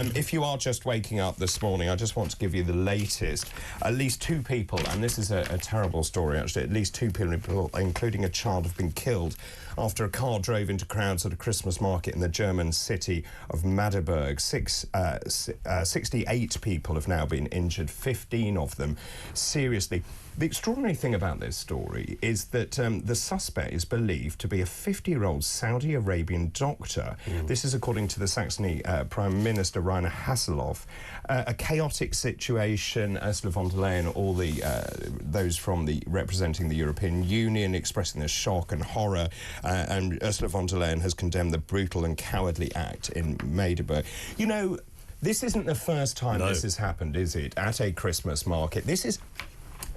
If you are just waking up this morning, I just want to give you the latest. At least two people, and this is a terrible story actually, at least two people, including a child, have been killed after a car drove into crowds at a Christmas market in the German city of Magdeburg. 68 people have now been injured, 15 of them seriously. The extraordinary thing about this story is that the suspect is believed to be a 50-year-old Saudi Arabian doctor. This is according to the Saxony Prime Minister Rainer Haseloff. A chaotic situation. Ursula von der Leyen, all those from representing the European Union, expressing their shock and horror, and Ursula von der Leyen has condemned the brutal and cowardly act in Magdeburg. You know, this isn't the first time this has happened, is it? At a Christmas market. This is...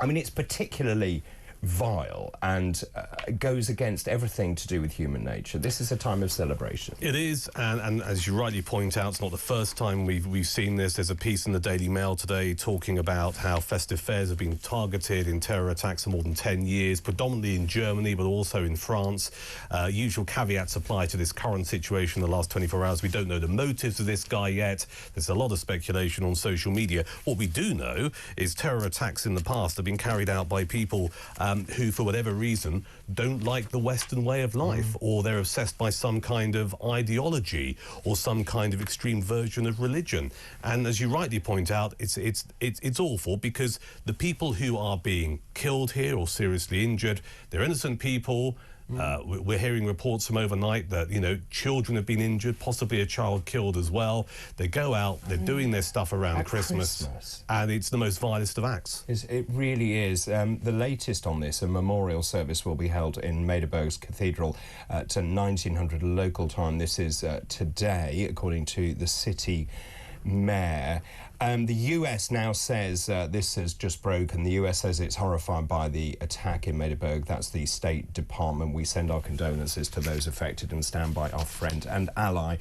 I mean, it's particularly vile and goes against everything to do with human nature. This is a time of celebration. It is, and as you rightly point out, it's not the first time we've seen this. There's a piece in the Daily Mail today talking about how festive fairs have been targeted in terror attacks for more than 10 years, predominantly in Germany, but also in France. Usual caveats apply to this current situation in the last 24 hours. We don't know the motives of this guy yet. There's a lot of speculation on social media. What we do know is terror attacks in the past have been carried out by people who, for whatever reason, don't like the Western way of life, or they're obsessed by some kind of ideology or some kind of extreme version of religion. And as you rightly point out, it's awful because the people who are being killed here or seriously injured, they're innocent people. We're hearing reports from overnight that, you know, children have been injured, possibly a child killed as well. They go out, they're doing their stuff around Christmas, and it's the most vilest of acts. It really is. The latest on this, a memorial service will be held in Magdeburg's cathedral at 1900 local time. This is today, according to the city mayor. The US now says this has just broken. The US says it's horrified by the attack in Magdeburg. That's the State Department. We send our condolences to those affected and stand by our friend and ally,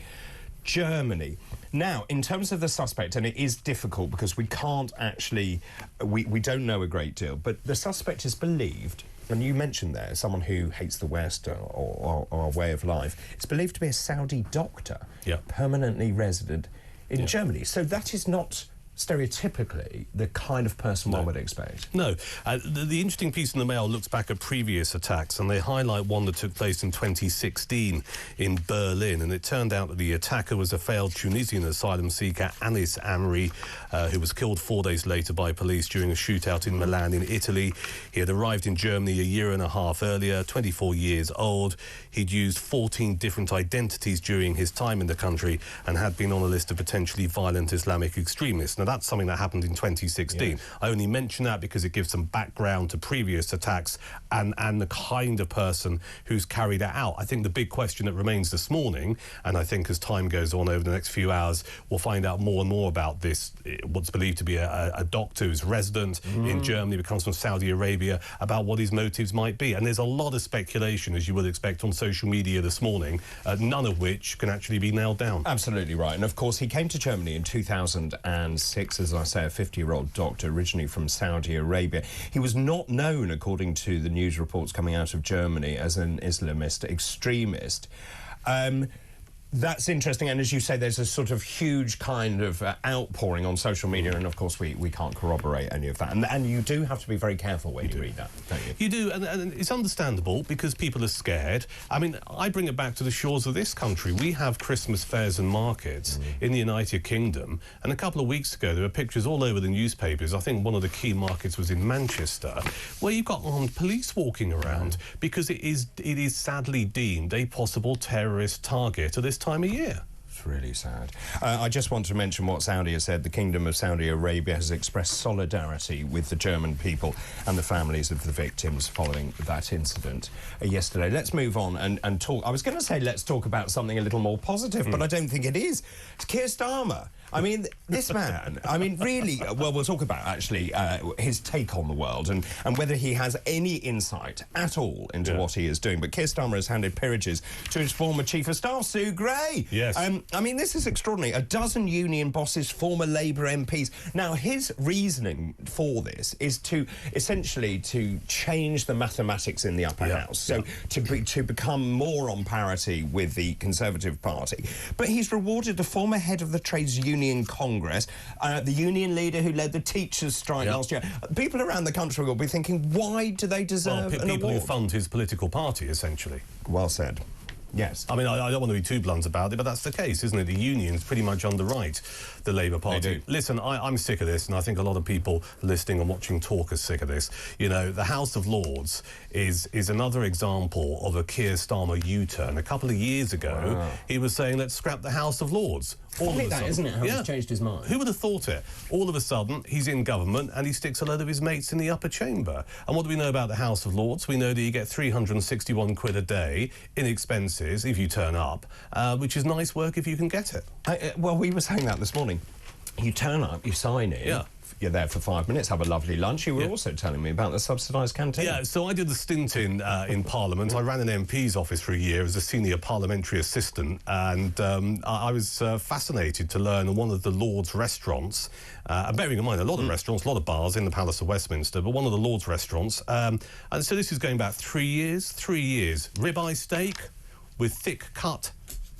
Germany. Now, in terms of the suspect, and it is difficult because we can't actually, we don't know a great deal, but the suspect is believed, and you mentioned there, someone who hates the West or our way of life, it's believed to be a Saudi doctor, permanently resident in Germany. So that is not stereotypically the kind of person one would expect. No. The interesting piece in the Mail looks back at previous attacks, and they highlight one that took place in 2016 in Berlin, and it turned out that the attacker was a failed Tunisian asylum seeker, Anis Amri, who was killed 4 days later by police during a shootout in Milan in Italy. He had arrived in Germany a year and a half earlier, 24 years old. He'd used 14 different identities during his time in the country and had been on a list of potentially violent Islamic extremists. Now, that's something that happened in 2016. I only mention that because it gives some background to previous attacks and the kind of person who's carried it out. I think the big question that remains this morning, and I think as time goes on over the next few hours, we'll find out more and more about this, what's believed to be a doctor who's resident in Germany, but comes from Saudi Arabia, about what his motives might be. And there's a lot of speculation, as you would expect, on social media this morning, none of which can actually be nailed down. Absolutely right. And of course, he came to Germany in 2006. As I say, a 50-year-old doctor originally from Saudi Arabia. He was not known, according to the news reports coming out of Germany, as an Islamist extremist. That's interesting, and as you say, there's a sort of huge kind of outpouring on social media, and of course we can't corroborate any of that. And you do have to be very careful when you read that, don't you? You do, and it's understandable because people are scared. I mean, I bring it back to the shores of this country. We have Christmas fairs and markets in the United Kingdom, and a couple of weeks ago there were pictures all over the newspapers. I think one of the key markets was in Manchester, where you've got armed police walking around because it is sadly deemed a possible terrorist target at this time of year. It's really sad. I just want to mention what Saudi has said. The Kingdom of Saudi Arabia has expressed solidarity with the German people and the families of the victims following that incident yesterday. Let's move on and talk. I was going to say let's talk about something a little more positive, but I don't think it is. It's Keir Starmer. I mean, this man, I mean, really, well, we'll talk about, actually, his take on the world and whether he has any insight at all into what he is doing. But Keir Starmer has handed peerages to his former Chief of Staff, Sue Gray. Yes. I mean, this is extraordinary. A dozen union bosses, former Labour MPs. Now, his reasoning for this is to, essentially, to change the mathematics in the upper house. So, to become more on parity with the Conservative Party. But he's rewarded the former head of the trades union Union Congress, the union leader who led the teachers' strike last year. People around the country will be thinking, why do they deserve an people award? who fund his political party, essentially. Well said. Yes. I mean, I don't want to be too blunt about it, but that's the case, isn't it? The unions pretty much underwrite the Labour Party. They do. Listen, I'm sick of this, and I think a lot of people listening and watching talk are sick of this. You know, the House of Lords is another example of a Keir Starmer U-turn. A couple of years ago, he was saying, let's scrap the House of Lords. Funny that, isn't it, how he's changed his mind? Who would have thought it? All of a sudden, he's in government and he sticks a load of his mates in the upper chamber. And what do we know about the House of Lords? We know that you get 361 quid a day in expenses if you turn up, which is nice work if you can get it. Well, we were saying that this morning. You turn up, you sign in. Yeah. You're there for 5 minutes, have a lovely lunch. You were also telling me about the subsidised canteen. Yeah, so I did the stint in Parliament. I ran an MP's office for a year as a senior parliamentary assistant, and I was fascinated to learn one of the Lords restaurants, bearing in mind a lot of restaurants, a lot of bars in the Palace of Westminster, but one of the Lords restaurants. And so this is going back 3 years. 3 years. Ribeye steak with thick cut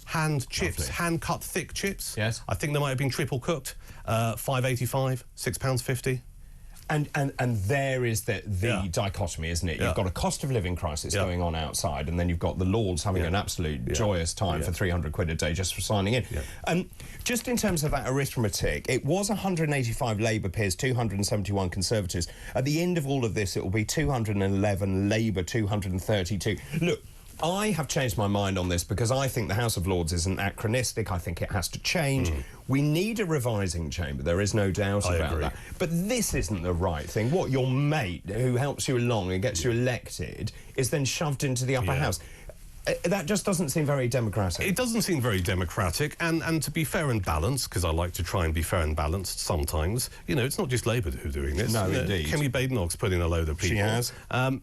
hand-cut thick chips. Yes. I think they might have been triple cooked. £5.85, £6.50. And there is the dichotomy, isn't it? You've got a cost of living crisis going on outside, and then you've got the Lords having an absolute joyous time for 300 quid a day just for signing in. Just in terms of that arithmetic, it was 185 Labour peers, 271 Conservatives. At the end of all of this, it will be 211 Labour, 232. Look, I have changed my mind on this because I think the House of Lords is anachronistic. I think it has to change. We need a revising chamber. There is no doubt about that. But this isn't the right thing. What, your mate who helps you along and gets you elected is then shoved into the upper house? That just doesn't seem very democratic. It doesn't seem very democratic, and to be fair and balanced, because I like to try and be fair and balanced sometimes, you know, it's not just Labour who are doing this. No, indeed. Kemi Badenoch's put in a load of people. She has.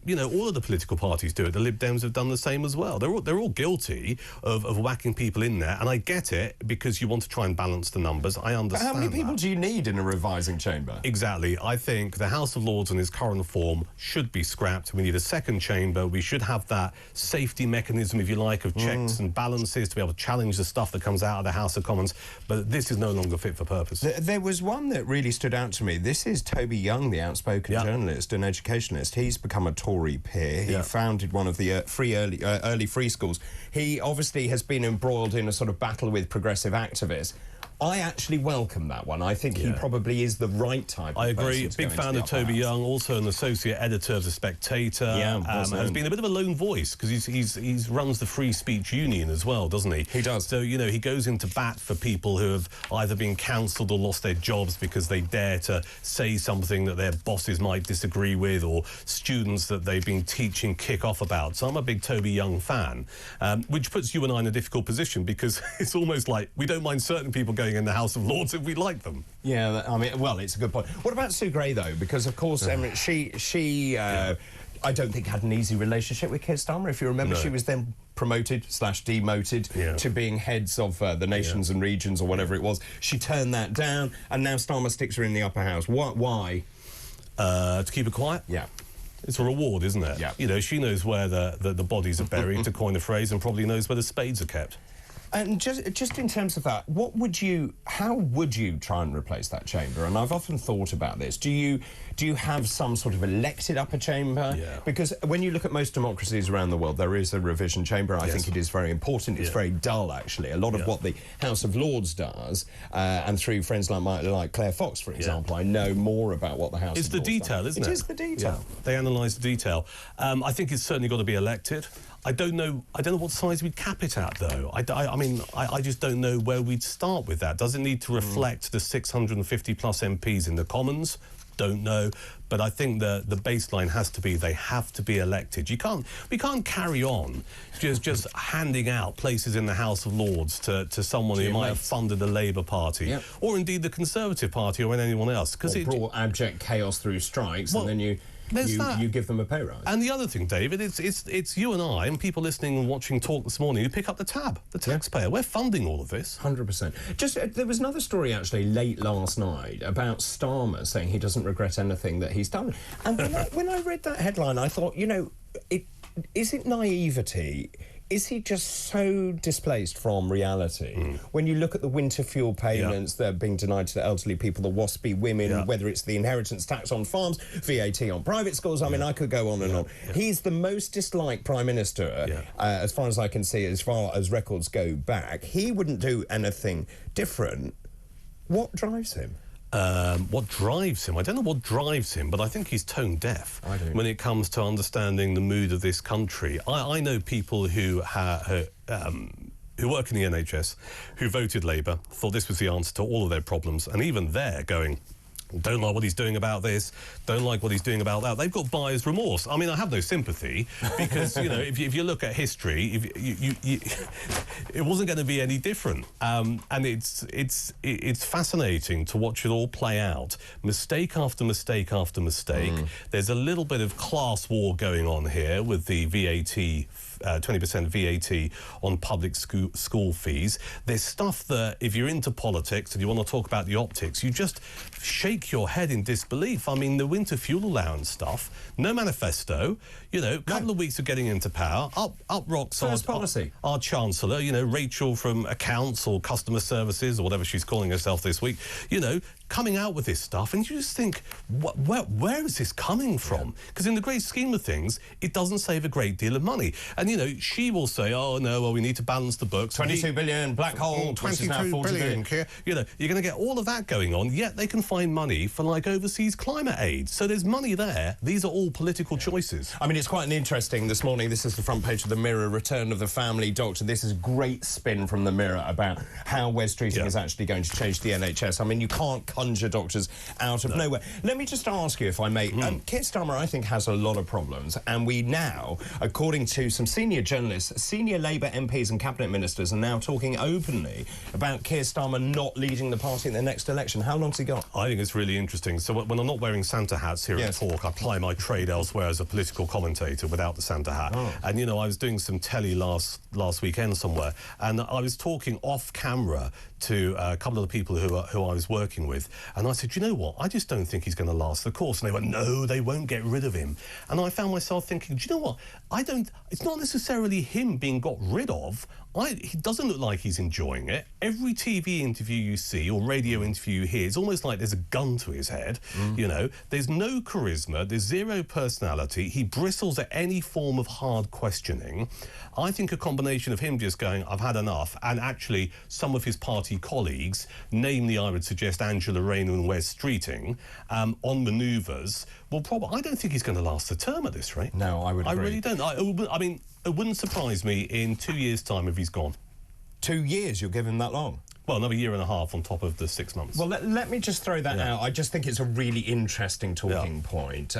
You know, all of the political parties do it. The Lib Dems have done the same as well. They're all guilty of whacking people in there, and I get it, because you want to try and balance the numbers. I understand. But how many people do you need in a revising chamber? Exactly. I think the House of Lords in its current form should be scrapped. We need a second chamber. We should have that safety mechanism, if you like, of checks and balances to be able to challenge the stuff that comes out of the House of Commons, but this is no longer fit for purpose. There was one that really stood out to me. This is Toby Young, the outspoken journalist and educationalist. He's become a Tory peer. He founded one of the early free schools. He obviously has been embroiled in a sort of battle with progressive activists. I actually welcome that one. I think he probably is the right type of person. I agree. Big fan of Toby Young, also an associate editor of The Spectator. Has been a bit of a lone voice because he runs the Free Speech Union as well, doesn't he? He does. So, you know, he goes into bat for people who have either been cancelled or lost their jobs because they dare to say something that their bosses might disagree with, or students that they've been teaching kick off about. So I'm a big Toby Young fan, which puts you and I in a difficult position because it's almost like we don't mind certain people going in the House of Lords if we like them. Yeah, I mean, well, it's a good point. What about Sue Gray, though? Because, of course, she I don't think had an easy relationship with Keir Starmer. If you remember, she was then promoted/demoted to being heads of the nations and regions or whatever it was. She turned that down, and now Starmer sticks her in the upper house. Why? To keep her quiet? Yeah. It's a reward, isn't it? Yeah. You know, she knows where the bodies are buried, to coin a phrase, and probably knows where the spades are kept. And just in terms of that, how would you try and replace that chamber? And I've often thought about this. Do you have some sort of elected upper chamber? Yeah. Because when you look at most democracies around the world, there is a revision chamber. I think it is very important. It's very dull, actually. A lot of what the House of Lords does, and through friends like Claire Fox, for example, I know more about what the House of Lords does. It's the detail, isn't it? It is the detail. Yeah. They analyse the detail. I think it's certainly got to be elected. I don't know what size we'd cap it at, though. I mean, I just don't know where we'd start with that. Does it need to reflect the 650-plus MPs in the Commons? Don't know. But I think the baseline has to be they have to be elected. We can't carry on just handing out places in the House of Lords to someone who might have funded the Labour Party, or indeed the Conservative Party, or anyone else. Because it brought abject chaos through strikes, and then you give them a pay rise. And the other thing, David, it's you and I and people listening and watching Talk this morning who pick up the tab, the taxpayer. We're funding all of this. 100%. There was another story, actually, late last night about Starmer saying he doesn't regret anything that he's done. And when I read that headline, I thought, you know, is it naivety is he just so displaced from reality? When you look at the winter fuel payments that are being denied to the elderly people, the waspy women, whether it's the inheritance tax on farms, VAT on private schools, I mean, I could go on and on. He's the most disliked Prime Minister, as far as I can see, as far as records go back. He wouldn't do anything different. What drives him? What drives him? I don't know what drives him, but I think he's tone deaf when it comes to understanding the mood of this country. I know people who work in the NHS, who voted Labour, thought this was the answer to all of their problems, and even they're going, don't like what he's doing about this, don't like what he's doing about that. They've got buyer's remorse. I mean, I have no sympathy because, you know, if you look at history, it wasn't going to be any different. And it's fascinating to watch it all play out. Mistake after mistake after mistake. There's a little bit of class war going on here with the VAT 20% VAT on public school fees. There's stuff that, if you're into politics and you want to talk about the optics, you just shake your head in disbelief. I mean, the winter fuel allowance stuff, no manifesto, you know, couple of weeks of getting into power, up rocks our Chancellor, you know, Rachel from Accounts or Customer Services or whatever she's calling herself this week, you know, coming out with this stuff, and you just think, where is this coming from? Because in the great scheme of things, it doesn't save a great deal of money. And, you know, she will say, oh, no, well, we need to balance the books. 22 billion, black hole, 22 billion. You know, you're going to get all of that going on, yet they can find money for, like, overseas climate aid. So there's money there. These are all political choices. I mean, it's quite interesting this morning. This is the front page of the Mirror, Return of the Family Doctor. This is a great spin from the Mirror about how Wes Streeting is actually going to change the NHS. I mean, you can't conjure doctors out of nowhere. Let me just ask you, if I may, Keir Starmer, I think, has a lot of problems, and we now, according to some senior journalists, senior Labour MPs and cabinet ministers are now talking openly about Keir Starmer not leading the party in the next election. How long's he got? I think it's really interesting. So when I'm not wearing Santa hats here at Talk, I ply my trade elsewhere as a political commentator without the Santa hat. And, you know, I was doing some telly last weekend somewhere, and I was talking off camera to a couple of the people who I was working with, and I said, you know what, I just don't think he's going to last the course. And they went, no, they won't get rid of him. And I found myself thinking, do you know what, it's not necessarily him being got rid of. He doesn't look like he's enjoying it. Every TV interview you see or radio interview you hear, it's almost like there's a gun to his head. You know, there's no charisma, there's zero personality. He bristles at any form of hard questioning. I think a combination of him just going, I've had enough, and actually some of his party colleagues, namely I would suggest Angela Rayner and Wes Streeting, on manoeuvres, well, probably, I don't think he's going to last the term at this rate. No, I would agree. I really don't. I mean, it wouldn't surprise me in 2 years' time if he's gone. 2 years? You'll give him that long? Well, another year and a half on top of the 6 months. Well, let me just throw that out. I just think it's a really interesting talking point.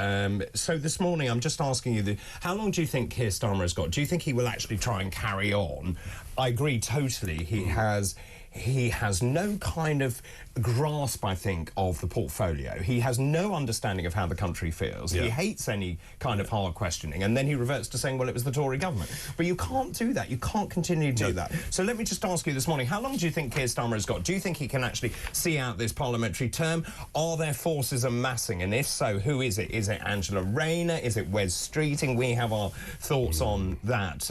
So this morning, I'm just asking you, how long do you think Keir Starmer has got? Do you think he will actually try and carry on? I agree totally. He has no kind of grasp, I think, of the portfolio. He has no understanding of how the country feels. He hates any kind of hard questioning, and then he reverts to saying, well, it was the Tory government. But you can't do that. You can't continue to do that. So let me just ask you this morning, how long do you think Keir Starmer has got? Do you think he can actually see out this parliamentary term? Are there forces amassing? And if so, who is it? Is it Angela Rayner? Is it Wes Streeting? We have our thoughts on that.